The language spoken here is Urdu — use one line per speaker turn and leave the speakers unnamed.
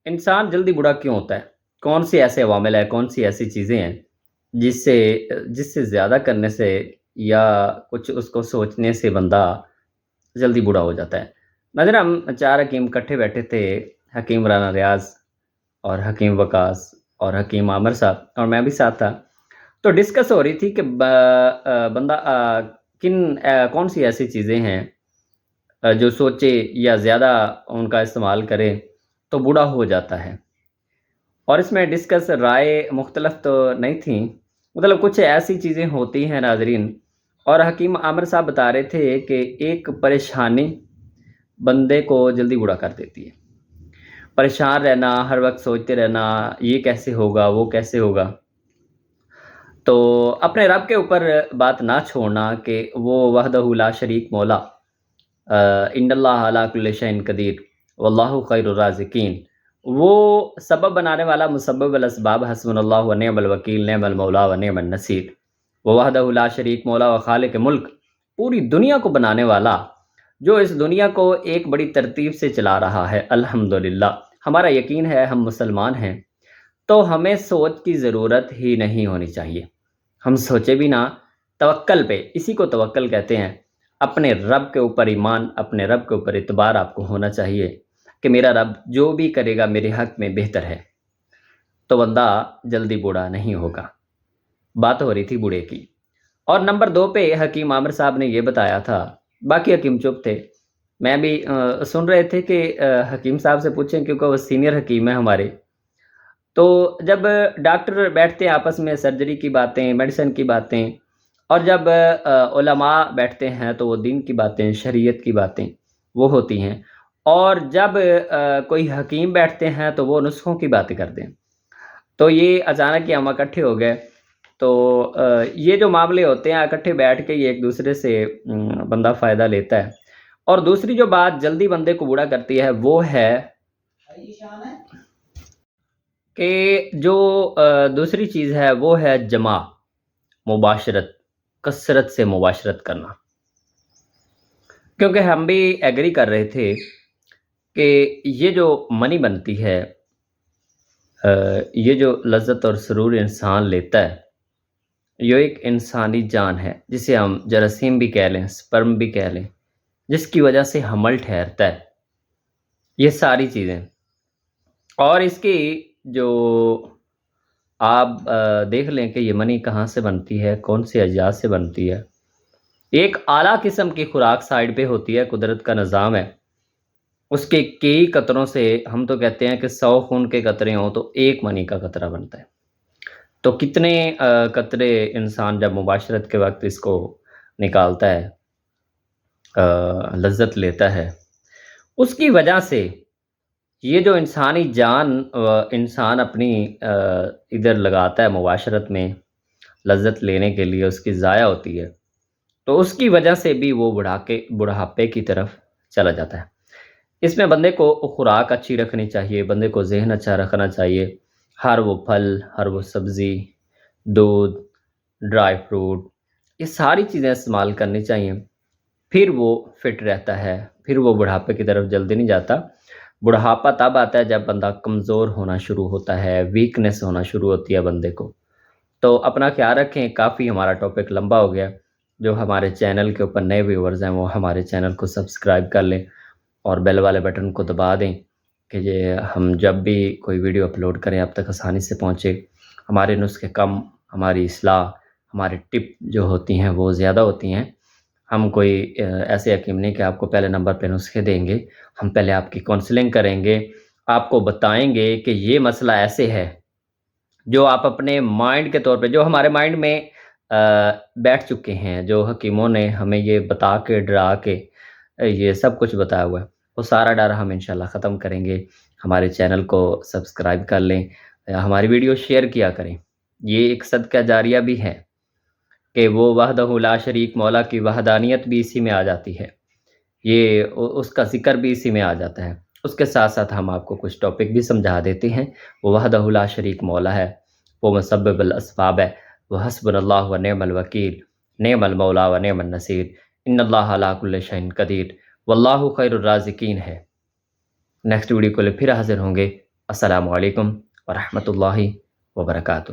انسان جلدی بوڑھا کیوں ہوتا ہے؟ کون سی ایسے عوامل ہیں، کون سی ایسی چیزیں ہیں جس سے جس سے زیادہ کرنے سے یا کچھ اس کو سوچنے سے بندہ جلدی بوڑھا ہو جاتا ہے؟ ناظرین، ہم چار حکیم اکٹھے بیٹھے تھے، حکیم رانا ریاض اور حکیم وکاس اور حکیم عامر صاحب، اور میں بھی ساتھ تھا۔ تو ڈسکس ہو رہی تھی کہ بندہ کون سی ایسی چیزیں ہیں جو سوچے یا زیادہ ان کا استعمال کرے تو بوڑھا ہو جاتا ہے۔ اور اس میں ڈسکس رائے مختلف تو نہیں تھیں، مطلب کچھ ایسی چیزیں ہوتی ہیں ناظرین، اور حکیم عامر صاحب بتا رہے تھے کہ ایک پریشانی بندے کو جلدی بوڑھا کر دیتی ہے۔ پریشان رہنا، ہر وقت سوچتے رہنا یہ کیسے ہوگا، وہ کیسے ہوگا، تو اپنے رب کے اوپر بات نہ چھوڑنا کہ وہ وحدہ لا شریک مولا، ان اللہ علی کل شیء قدیر واللہ خیر الرازقین، وہ سبب بنانے والا، مسبب الاسباب، حسبنا اللہ و نعم الوکیل، نعم المولا و نعم النصیر، وہ وحدہ لا شریک مولا و خالق ملک، پوری دنیا کو بنانے والا، جو اس دنیا کو ایک بڑی ترتیب سے چلا رہا ہے۔ الحمدللہ ہمارا یقین ہے، ہم مسلمان ہیں، تو ہمیں سوچ کی ضرورت ہی نہیں ہونی چاہیے۔ ہم سوچے بھی نہ، توکل پہ، اسی کو توکل کہتے ہیں، اپنے رب کے اوپر ایمان، اپنے رب کے اوپر اعتبار آپ کو ہونا چاہیے کہ میرا رب جو بھی کرے گا میرے حق میں بہتر ہے، تو بندہ جلدی بوڑھا نہیں ہوگا۔ بات ہو رہی تھی بوڑھے کی، اور نمبر 2 پہ حکیم عامر صاحب نے یہ بتایا تھا، باقی حکیم چپ تھے، میں بھی سن رہے تھے کہ حکیم صاحب سے پوچھیں کیونکہ وہ سینئر حکیم ہیں ہمارے۔ تو جب ڈاکٹر بیٹھتے ہیں آپس میں، سرجری کی باتیں، میڈیسن کی باتیں، اور جب علماء بیٹھتے ہیں تو وہ دین کی باتیں، شریعت کی باتیں وہ ہوتی ہیں، اور جب کوئی حکیم بیٹھتے ہیں تو وہ نسخوں کی باتیں کرتے ہیں۔ تو یہ اچانک ہی ہم اکٹھے ہو گئے، تو یہ جو معاملے ہوتے ہیں اکٹھے بیٹھ کے، یہ ایک دوسرے سے بندہ فائدہ لیتا ہے۔ اور دوسری جو بات جلدی بندے کو بوڑھا کرتی ہے وہ ہے کہ جو دوسری چیز ہے وہ ہے جمع، مباشرت، کثرت سے مباشرت کرنا۔ کیونکہ ہم بھی ایگری کر رہے تھے کہ یہ جو منی بنتی ہے، یہ جو لذت اور سرور انسان لیتا ہے، یہ ایک انسانی جان ہے، جسے ہم جراثیم بھی کہہ لیں، سپرم بھی کہہ لیں، جس کی وجہ سے حمل ٹھہرتا ہے، یہ ساری چیزیں۔ اور اس کی جو آپ دیکھ لیں کہ یہ منی کہاں سے بنتی ہے، کون سے اجزاء سے بنتی ہے۔ ایک اعلیٰ قسم کی خوراک سائڈ پہ ہوتی ہے، قدرت کا نظام ہے، اس کے کئی قطروں سے، ہم تو کہتے ہیں کہ 100 خون کے قطرے ہوں تو ایک منی کا قطرہ بنتا ہے، تو کتنے قطرے انسان جب مباشرت کے وقت اس کو نکالتا ہے، لذت لیتا ہے، اس کی وجہ سے یہ جو انسانی جان انسان اپنی ادھر لگاتا ہے مباشرت میں لذت لینے کے لیے، اس کی ضائع ہوتی ہے، تو اس کی وجہ سے بھی وہ بڑھاپے کی طرف چلا جاتا ہے۔ اس میں بندے کو خوراک اچھی رکھنی چاہیے، بندے کو ذہن اچھا رکھنا چاہیے، ہر وہ پھل، ہر وہ سبزی، دودھ، ڈرائی فروٹ، یہ ساری چیزیں استعمال کرنی چاہیے، پھر وہ فٹ رہتا ہے، پھر وہ بڑھاپے کی طرف جلدی نہیں جاتا۔ بڑھاپا تب آتا ہے جب بندہ کمزور ہونا شروع ہوتا ہے، ویکنس ہونا شروع ہوتی ہے بندے کو۔ تو اپنا خیال رکھیں، کافی ہمارا ٹاپک لمبا ہو گیا۔ جو ہمارے چینل کے اوپر نئے ویورز ہیں وہ ہمارے چینل کو سبسکرائب کر لیں اور بیل والے بٹن کو دبا دیں کہ یہ ہم جب بھی کوئی ویڈیو اپلوڈ کریں اب تک آسانی سے پہنچے۔ ہمارے نسخے کم، ہماری اصلاح، ہمارے ٹپ جو ہوتی ہیں وہ زیادہ ہوتی ہیں۔ ہم کوئی ایسے حکیم نہیں کہ آپ کو پہلے نمبر پہ نسخے دیں گے، ہم پہلے آپ کی کونسلنگ کریں گے، آپ کو بتائیں گے کہ یہ مسئلہ ایسے ہے، جو آپ اپنے مائنڈ کے طور پہ، جو ہمارے مائنڈ میں بیٹھ چکے ہیں، جو حکیموں نے ہمیں یہ بتا کے، ڈرا کے یہ سب کچھ بتایا ہوا ہے، وہ سارا ڈر ہم انشاءاللہ ختم کریں گے۔ ہمارے چینل کو سبسکرائب کر لیں، ہماری ویڈیو شیئر کیا کریں، یہ ایک صدقہ جاریہ بھی ہے کہ وہ وحدہ لا شریک مولا کی وحدانیت بھی اسی میں آ جاتی ہے، یہ اس کا ذکر بھی اسی میں آ جاتا ہے۔ اس کے ساتھ ساتھ ہم آپ کو کچھ ٹاپک بھی سمجھا دیتے ہیں۔ وہ وحدہ لا شریک مولا ہے، وہ مسبب الاسباب ہے، وہ حسبنا اللہ و نعم الوکیل، نعم المولا و نعم النصیر، ان اللہ علی کل شیء قدیر واللہ خیر الرازقین ہے۔ نیکسٹ ویڈیو کو لے پھر حاضر ہوں گے۔ السلام علیکم ورحمۃ اللہ وبرکاتہ